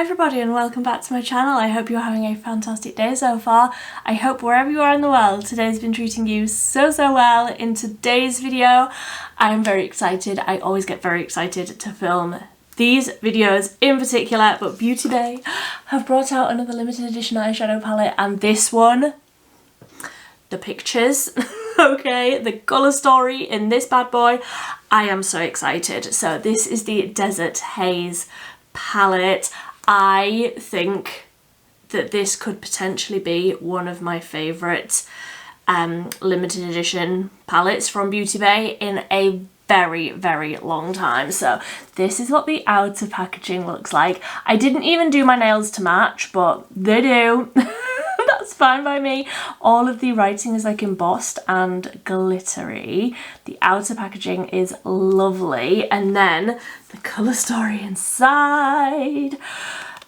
everybody and welcome back to my channel. I hope you're having a fantastic day so far. I hope wherever you are in the world, today's been treating you so well. In today's video, I'm very excited. I always get very excited to film these videos in particular, but Beauty Bay have brought out another limited edition eyeshadow palette, and this one, the pictures, okay, the colour story in this bad boy, I am so excited. So this is the Desert Haze palette. I think that this could potentially be one of my favourite limited edition palettes from Beauty Bay in a very long time. So this is what the outer packaging looks like. I didn't even do my nails to match, but they do. That's fine by me. All of the writing is like embossed and glittery. The outer packaging is lovely, and then the colour story inside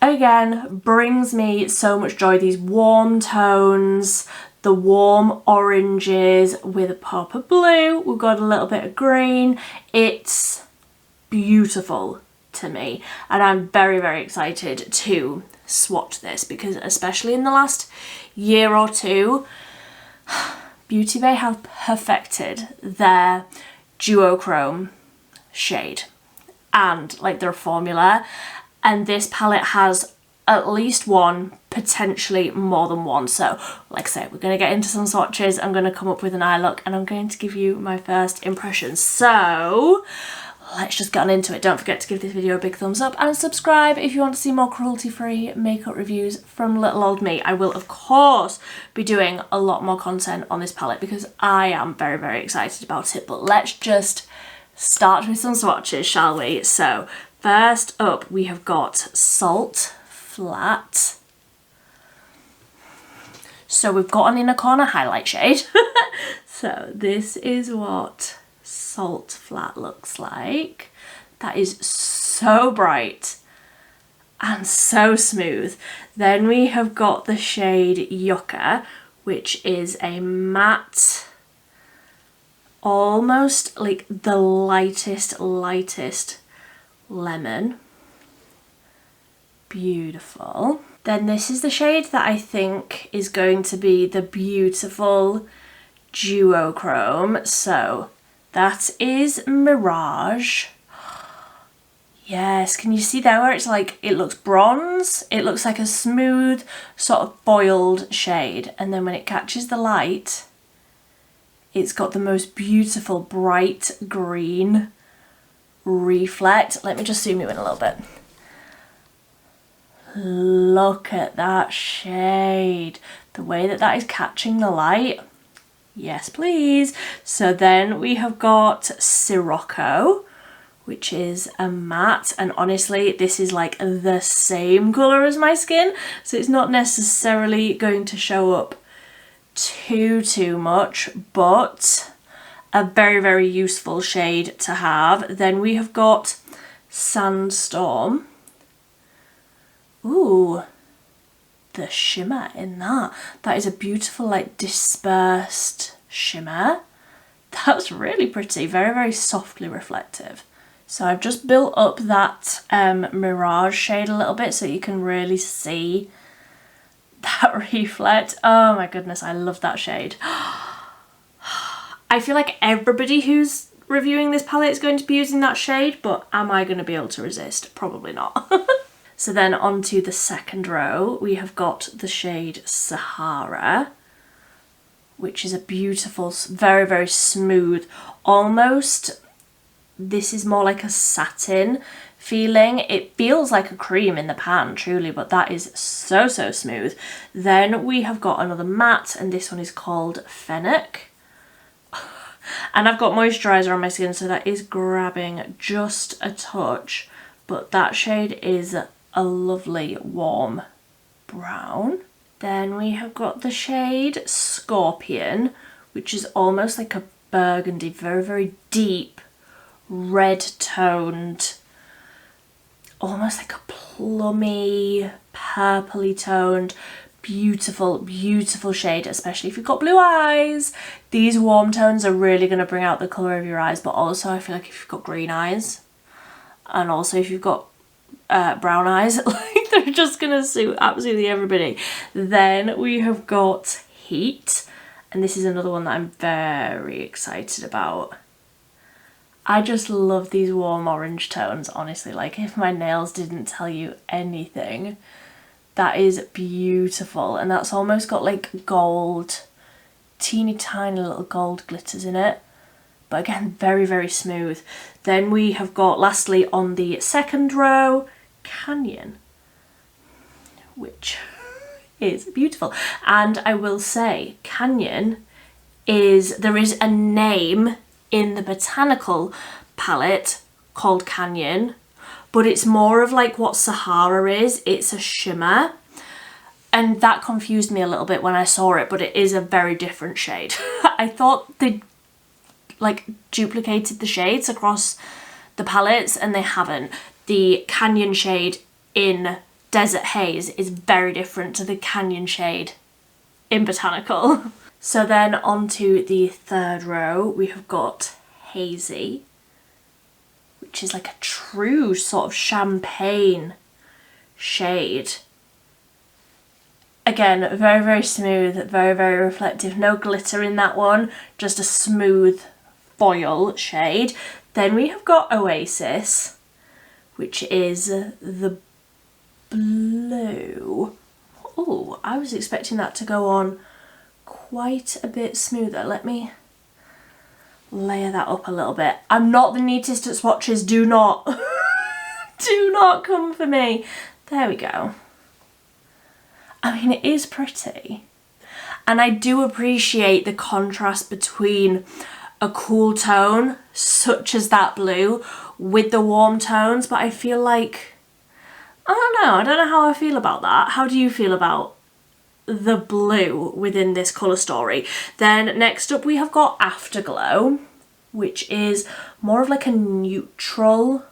again brings me so much joy. These warm tones, the warm oranges with a pop of blue, we've got a little bit of green. It's beautiful to me, and I'm very excited to swatch this, because especially in the last year or two, Beauty Bay have perfected their duochrome shade and like their formula, and this palette has at least one, potentially more than one. So like I say, we're going to get into some swatches, I'm going to come up with an eye look, and I'm going to give you my first impressions. So let's just get on into it. Don't forget to give this video a big thumbs up and subscribe if you want to see more cruelty-free makeup reviews from little old me. I will of course be doing a lot more content on this palette because I am very excited about it. But let's just start with some swatches, shall we? So first up we have got Salt Flat. So we've got an inner corner highlight shade. So this is what Salt Flat looks like. That is so bright and so smooth. Then we have got the shade Yucca, which is a matte, almost like the lightest lemon. Beautiful. Then this is the shade that I think is going to be the beautiful duochrome. So that is Mirage. Yes, can you see there where it's like, it looks bronze? It looks like a smooth sort of foiled shade, and then when it catches the light, it's got the most beautiful bright green reflect. Let me just zoom you in a little bit. Look at that shade. The way that that is catching the light. Yes, please. So then we have got Sirocco, which is a matte, and honestly, this is like the same colour as my skin, so it's not necessarily going to show up too much, but a very useful shade to have. Then we have got Sandstorm. Ooh, the shimmer in that. That is a beautiful like dispersed shimmer. That's really pretty, very softly reflective. So I've just built up that Mirage shade a little bit so you can really see that reflect. Oh my goodness, I love that shade. I feel like everybody who's reviewing this palette is going to be using that shade, but am I going to be able to resist? Probably not. So then on to the second row, we have got the shade Sahara, which is a beautiful, very smooth, almost, this is more like a satin feeling. It feels like a cream in the pan, truly, but that is so smooth. Then we have got another matte, and this one is called Fennec. And I've got moisturiser on my skin, so that is grabbing just a touch, but that shade is a lovely warm brown. Then we have got the shade Scorpion, which is almost like a burgundy, very deep red toned, almost like a plummy purpley toned, beautiful shade, especially if you've got blue eyes. These warm tones are really going to bring out the colour of your eyes, but also I feel like if you've got green eyes, and also if you've got brown eyes, like They're just gonna suit absolutely everybody. Then we have got Heat, and this is another one that I'm very excited about. I just love these warm orange tones, honestly. Like, if my nails didn't tell you anything, that is beautiful. And that's almost got like gold, teeny tiny little gold glitters in it. But again, very, very smooth. Then we have got, lastly, on the second row, Canyon, which is beautiful. And I will say, Canyon there is a name in the botanical palette called Canyon, but it's more of like what Sahara is. It's a shimmer. And that confused me a little bit when I saw it, but it is a very different shade. I thought they like duplicated the shades across the palettes, and they haven't. The Canyon shade in Desert Haze is very different to the Canyon shade in Botanical. So then onto the third row, we have got Hazy, which is like a true sort of champagne shade. Again, very, very smooth, very, very reflective. No glitter in that one, just a smooth foil shade. Then we have got Oasis, which is the blue. Oh, I was expecting that to go on quite a bit smoother. Let me layer that up a little bit. I'm not the neatest at swatches, do not do not come for me. There we go. I mean, it is pretty, and I do appreciate the contrast between a cool tone such as that blue with the warm tones, but I feel like, I don't know how I feel about that. How do you feel about the blue within this colour story? Then next up we have got Afterglow, which is more of like a neutral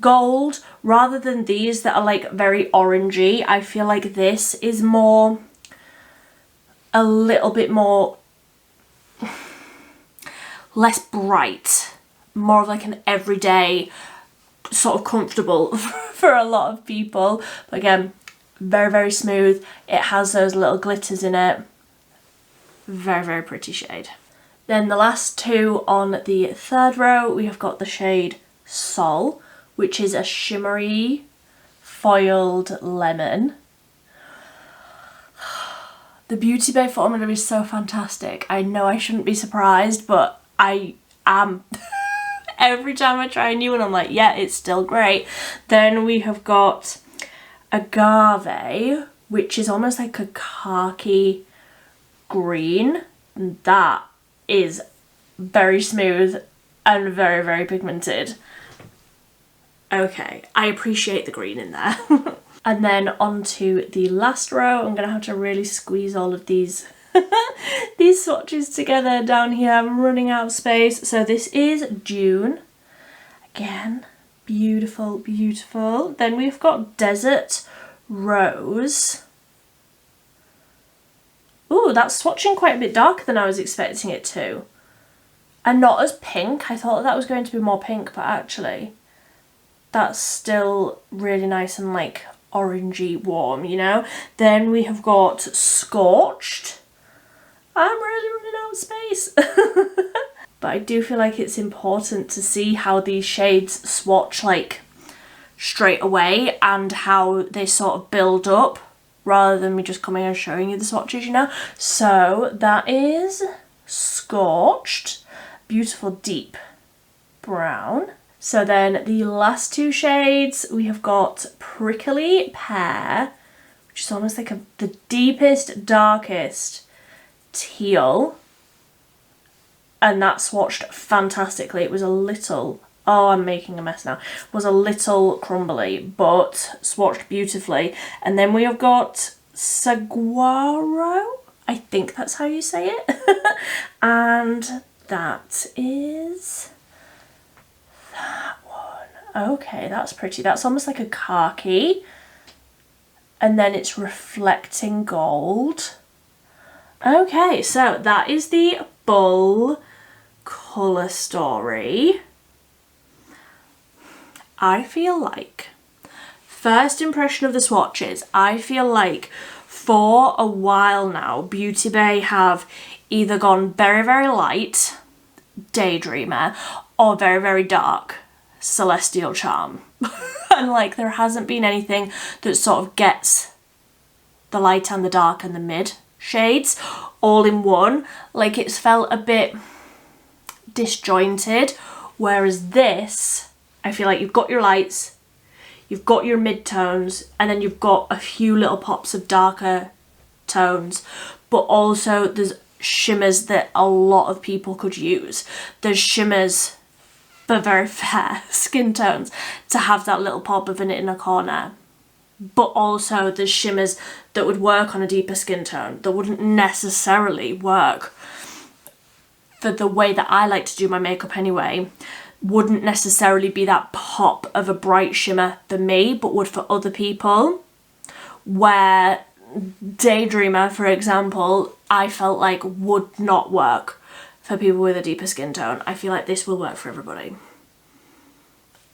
gold rather than these that are like very orangey. I feel like this is more, a little bit more less bright, more of like an everyday sort of comfortable for a lot of people. But again, very, very smooth. It has those little glitters in it. Very, very pretty shade. Then the last two on the third row, we have got the shade Sol, which is a shimmery foiled lemon. The Beauty Bay formula is so fantastic. I know I shouldn't be surprised, but I am. Every time I try a new one, I'm like, yeah, it's still great. Then we have got Agave, which is almost like a khaki green. And that is very smooth and very, very pigmented. Okay, I appreciate the green in there. And then onto the last row, I'm gonna have to really squeeze all of these these swatches together down here. I'm running out of space. So this is June. Again, beautiful, beautiful. Then we've got Desert Rose. Ooh, that's swatching quite a bit darker than I was expecting it to. And not as pink. I thought that was going to be more pink, but actually that's still really nice and like orangey warm, you know. Then we have got Scorched. I'm really running out of space. But I do feel like it's important to see how these shades swatch like straight away and how they sort of build up rather than me just coming and showing you the swatches, you know. So that is Scorched, beautiful deep brown. So then the last two shades, we have got Prickly Pear, which is almost like the deepest, darkest teal. And that swatched fantastically. It was a little, oh, I'm making a mess now. It was a little crumbly, but swatched beautifully. And then we have got Saguaro, I think that's how you say it. And that is that one. Okay, that's pretty. That's almost like a khaki. And then it's reflecting gold. Okay, so that is the full colour story. I feel like first impression of the swatches, I feel like for a while now, Beauty Bay have either gone very, very light, Daydreamer, or very, very dark, Celestial Charm. And like there hasn't been anything that sort of gets the light and the dark and the mid shades all in one. Like it's felt a bit disjointed, whereas this, I feel like you've got your lights, you've got your mid-tones, and then you've got a few little pops of darker tones, but also there's shimmers that a lot of people could use. There's shimmers for very fair skin tones to have that little pop of an inner corner, but also there's shimmers that would work on a deeper skin tone that wouldn't necessarily work for the way that I like to do my makeup anyway. Wouldn't necessarily be that pop of a bright shimmer for me, but would for other people. Where Daydreamer, for example, I felt like would not work for people with a deeper skin tone. I feel like this will work for everybody.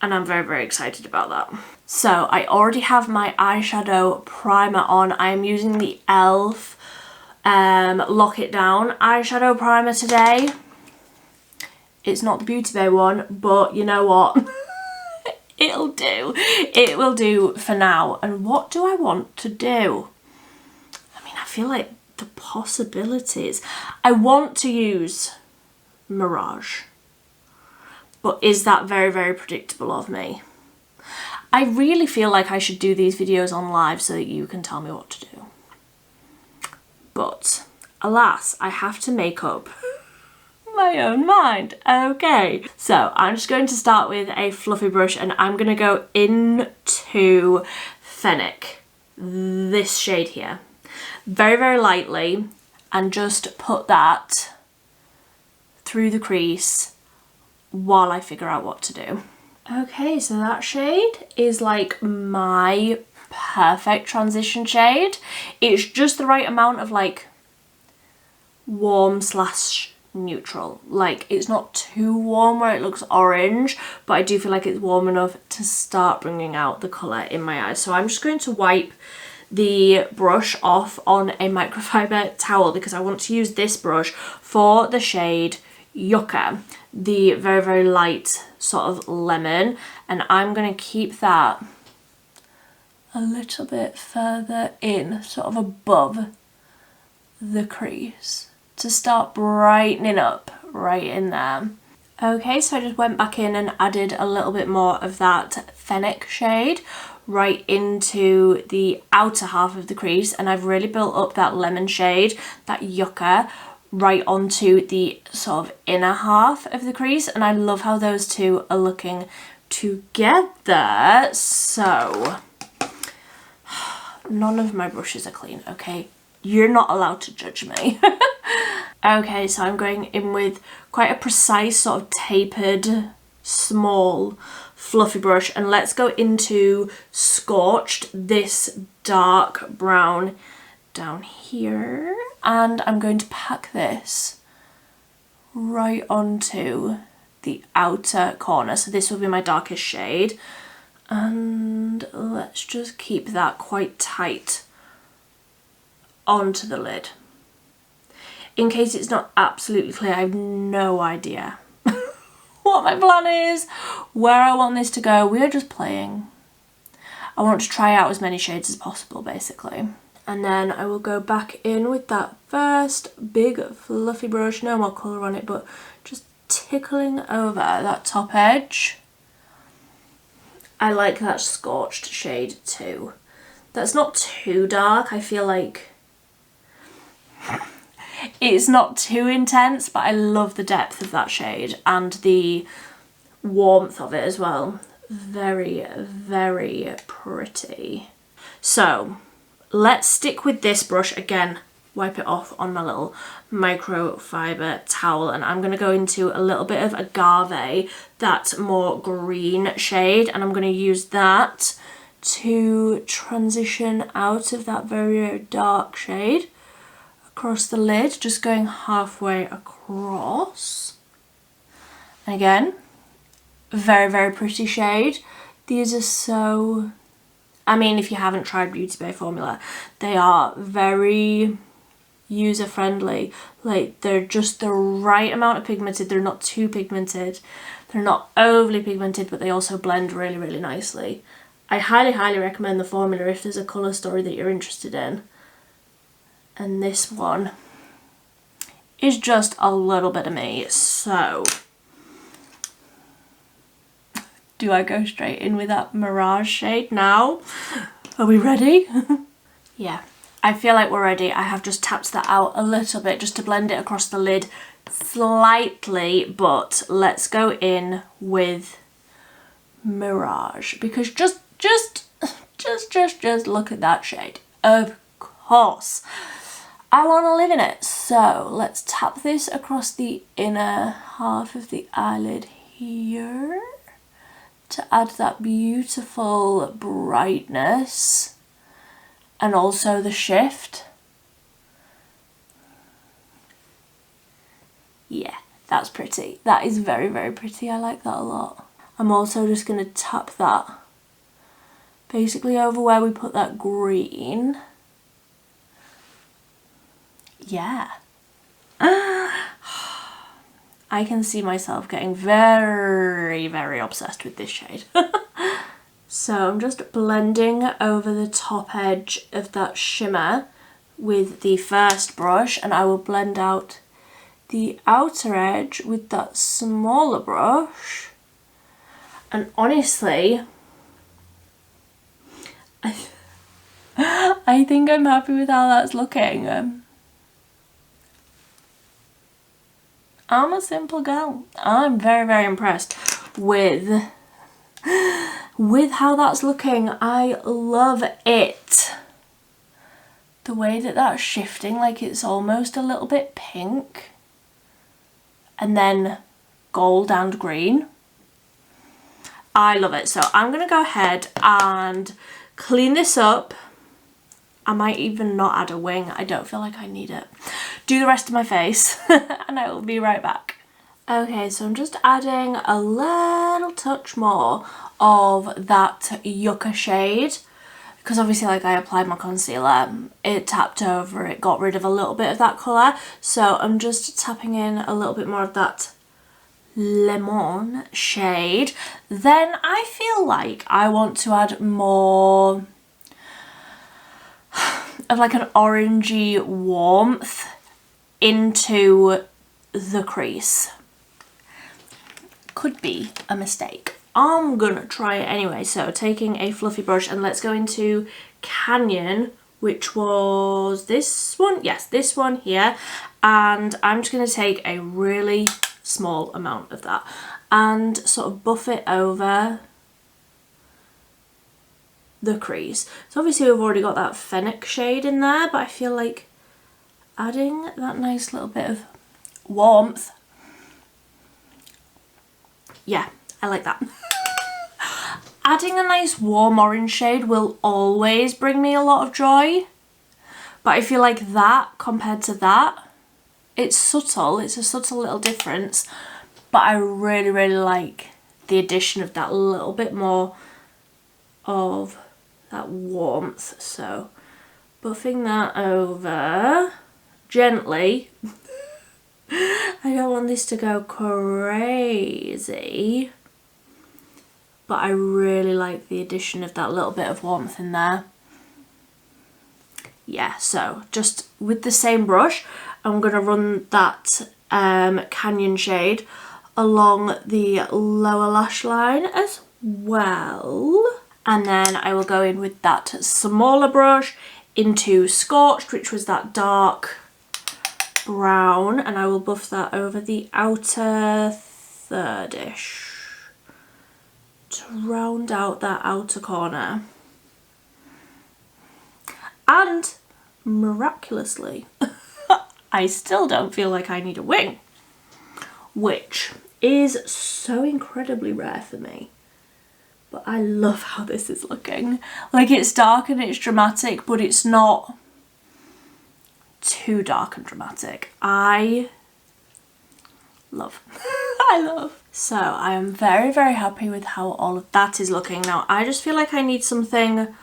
And I'm very, very excited about that. So I already have my eyeshadow primer on. I'm using the e.l.f. Lock It Down eyeshadow primer today. It's not the Beauty Bay one, but you know what? It'll do. It will do for now. And what do I want to do? I mean, I feel like the possibilities. I want to use Mirage. But is that very, very predictable of me? I really feel like I should do these videos on live so that you can tell me what to do. But alas, I have to make up my own mind. Okay, so I'm just going to start with a fluffy brush and I'm going to go into Fennec, this shade here, very, very lightly, and just put that through the crease while I figure out what to do. Okay, so that shade is like my perfect transition shade. It's just the right amount of like warm slash neutral. Like it's not too warm where it looks orange, but I do feel like it's warm enough to start bringing out the colour in my eyes. So I'm just going to wipe the brush off on a microfiber towel because I want to use this brush for the shade Yucca, the very, very light sort of lemon, and I'm going to keep that a little bit further in, sort of above the crease, to start brightening up right in there. Okay, so I just went back in and added a little bit more of that Fennec shade right into the outer half of the crease, and I've really built up that lemon shade, that Yucca, right onto the sort of inner half of the crease, and I love how those two are looking together. So none of my brushes are clean, okay? You're not allowed to judge me. Okay, so I'm going in with quite a precise sort of tapered, small, fluffy brush, and let's go into Scorched, this dark brown down here, and I'm going to pack this right onto the outer corner. So this will be my darkest shade, and let's just keep that quite tight onto the lid. In case it's not absolutely clear, I have no idea what my plan is, where I want this to go. We are just playing. I want to try out as many shades as possible, basically. And then I will go back in with that first big fluffy brush, no more colour on it, but just tickling over that top edge. I like that Scorched shade too. That's not too dark, I feel like it's not too intense, but I love the depth of that shade and the warmth of it as well. Very, very pretty. So let's stick with this brush again, wipe it off on my little microfiber towel, and I'm going to go into a little bit of Agave, that more green shade, and I'm going to use that to transition out of that very, very dark shade across the lid, just going halfway across. And again, very, very pretty shade. These are so I mean, if you haven't tried Beauty Bay formula, they are very user friendly. Like, they're just the right amount of pigmented. They're not too pigmented. They're not overly pigmented, but they also blend really, really nicely. I highly, highly recommend the formula if there's a colour story that you're interested in. And this one is just a little bit of me, so do I go straight in with that Mirage shade now? Are we ready? Yeah, I feel like we're ready. I have just tapped that out a little bit just to blend it across the lid slightly, but let's go in with Mirage, because just look at that shade. Of course, I want to live in it. So let's tap this across the inner half of the eyelid here to add that beautiful brightness and also the shift. Yeah, that's pretty. That is very, very pretty. I like that a lot. I'm also just going to tap that basically over where we put that green. Yeah. I can see myself getting very, very obsessed with this shade. So I'm just blending over the top edge of that shimmer with the first brush, and I will blend out the outer edge with that smaller brush. And honestly, I think I'm happy with how that's looking. I'm a simple girl. I'm very, very impressed with how that's looking. I love it. The way that that's shifting, like it's almost a little bit pink and then gold and green. I love it. So I'm going to go ahead and clean this up. I might even not add a wing. I don't feel like I need it. Do the rest of my face and I will be right back. Okay, so I'm just adding a little touch more of that Yucca shade, because obviously, like, I applied my concealer, it tapped over, it got rid of a little bit of that colour. So I'm just tapping in a little bit more of that lemon shade. Then I feel like I want to add more of like an orangey warmth into the crease. Could be a mistake. I'm gonna try it anyway. So taking a fluffy brush, and let's go into Canyon, which was this one. Yes, this one here. And I'm just gonna take a really small amount of that and sort of buff it over the crease. So obviously we've already got that Fennec shade in there, but I feel like adding that nice little bit of warmth. Yeah, I like that. Adding a nice warm orange shade will always bring me a lot of joy, but I feel like that compared to that, it's subtle. It's a subtle little difference, but I really, really like the addition of that little bit more of that warmth. So buffing that over gently. I don't want this to go crazy, but I really like the addition of that little bit of warmth in there. Yeah, so just with the same brush, I'm going to run that Canyon shade along the lower lash line as well. And then I will go in with that smaller brush into Scorched, which was that dark brown, and I will buff that over the outer third-ish to round out that outer corner. And miraculously, I still don't feel like I need a wing, which is so incredibly rare for me. But I love how this is looking. Like, it's dark and it's dramatic, but it's not too dark and dramatic. I love. I love. So I am very, very happy with how all of that is looking. Now I just feel like I need something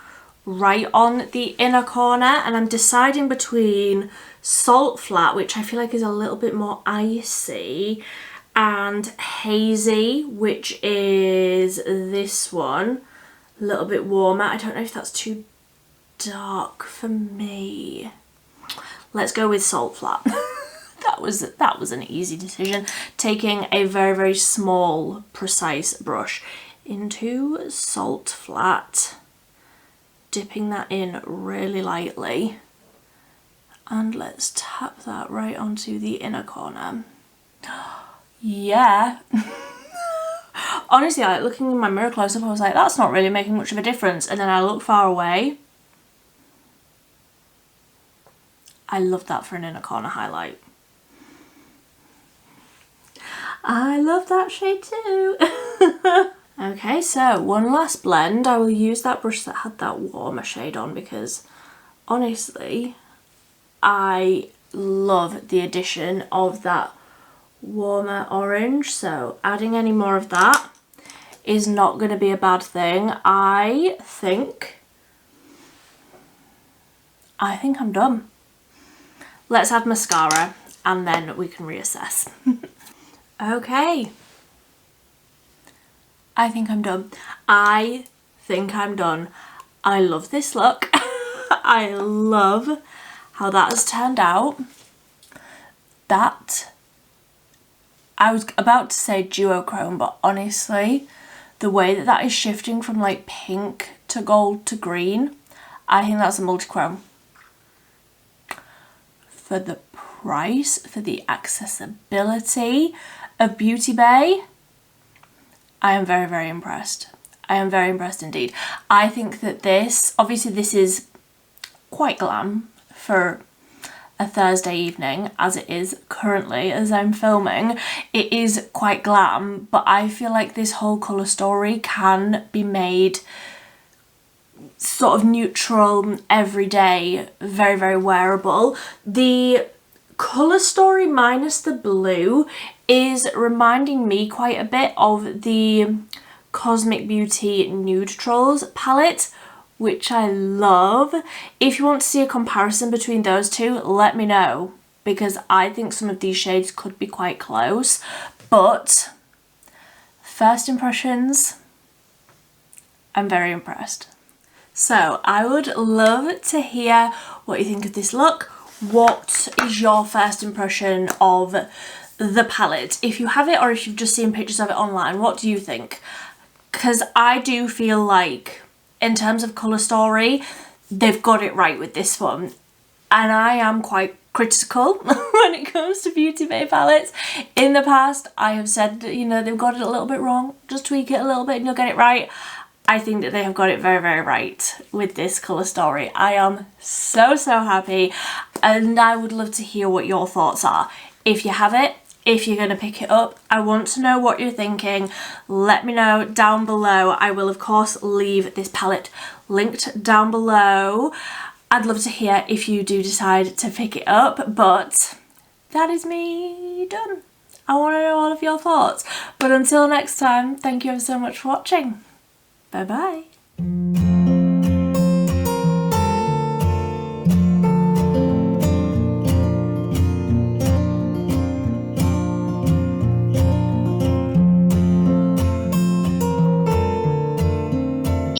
right on the inner corner, and I'm deciding between Salt Flat, which I feel like is a little bit more icy, and Hazy, which is this one, a little bit warmer. I don't know if that's too dark for me. Let's go with Salt Flat. that was an easy decision. Taking a very, very small, precise brush into Salt Flat, dipping that in really lightly, and let's tap that right onto the inner corner. Yeah. Honestly, like, looking in my mirror close up, I was like, that's not really making much of a difference. And then I look far away. I love that for an inner corner highlight. I love that shade too. Okay, so one last blend. I will use that brush that had that warmer shade on because honestly, I love the addition of that warmer orange. So adding any more of that is not going to be a bad thing. I think I'm done. Let's add mascara and then we can reassess. Okay. I think I'm done. I think I'm done. I love this look. I love how that has turned out. That, I was about to say duochrome, but honestly, the way that that is shifting from like pink to gold to green, I think that's a multi-chrome. For the price, for the accessibility of Beauty Bay, I am very, very impressed. I am very impressed indeed. I think that this, obviously this is quite glam for a Thursday evening, as it is currently as I'm filming. It is quite glam, but I feel like this whole colour story can be made sort of neutral, everyday, very, very wearable. The colour story minus the blue is reminding me quite a bit of the Cosmic Beauty Neutrals palette, which I love. If you want to see a comparison between those two, let me know, because I think some of these shades could be quite close. But first impressions, I'm very impressed. So I would love to hear what you think of this look. What is your first impression of the palette? If you have it or if you've just seen pictures of it online, what do you think? Because I do feel like in terms of colour story, they've got it right with this one. And I am quite critical when it comes to Beauty Bay palettes. In the past, I have said that, you know, they've got it a little bit wrong. Just tweak it a little bit and you'll get it right. I think that they have got it very, very right with this colour story. I am so, so happy, and I would love to hear what your thoughts are. If you have it, if you're going to pick it up, I want to know what you're thinking. Let me know down below. I will, of course, leave this palette linked down below. I'd love to hear if you do decide to pick it up, but that is me done. I want to know all of your thoughts. But until next time, thank you so much for watching. Bye bye.